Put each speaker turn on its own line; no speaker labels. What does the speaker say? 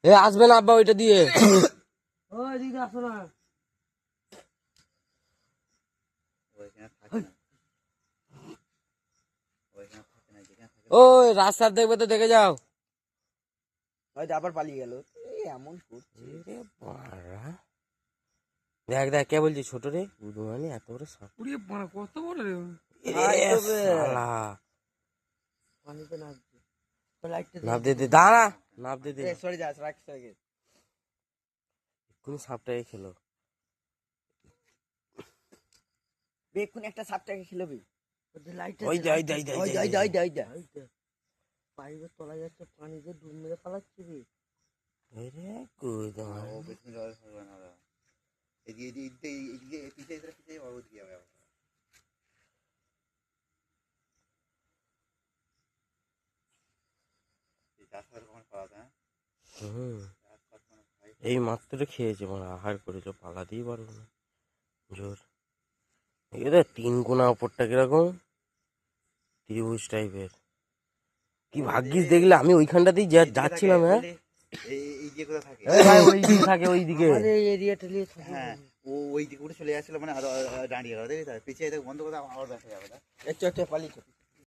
এ আসবে না আব্বা ওইটা দিয়ে।
ওই দিকে আসো না।
ওই রাস্তার দেখবে তো দেখে যাও।
হয়তো আবার পালিয়ে গেল। এমন করছে
দেখ দেখ কে বলছি ছোট রে বুধমানি এত বড় সাপ।
কত বড় রে।
শালা
পানিতে নামছে। লাইটটা
নাপ দে দে দাঁড়া নাপ দে দে
সরে যাস রাখ সরে।
কোন সাপটাকে খেলো
বেকুন একটা সাপটাকে খেলবি। লাইটটা
ওই দে ওই দে ওই দে
পাইপের তলায় যাচ্ছে পানিতে ডুব মেরে পালাচ্ছে রে।
রে কই তোমার
ও পেছনে জল হবে না দাদা এদিকে পিছিয়ে ওদিকে যাবে আবার
এই মাত্র খেয়েছে মানে আহার করেছো পালাতেই পারবো না জোর। এটা তিন কোনা ওপরটা কিরকম ত্রিভুজ টাইপের। কি ভাগ্যিস দেখলে আমি ওইখানটাতেই যাচ্ছিলাম। হ্যাঁ
এই যে কোথায় থাকে
ওই দিকে থাকে ওই দিকে।
এরিয়াটা নিয়ে
হ্যাঁ ও ওই দিকে উঠে চলে যাচ্ছিল মানে দাঁড়িয়ে গেল দেখি পিছিয়ে বন্ধ করে আবার দেখা যাবে
চল পালিয়ে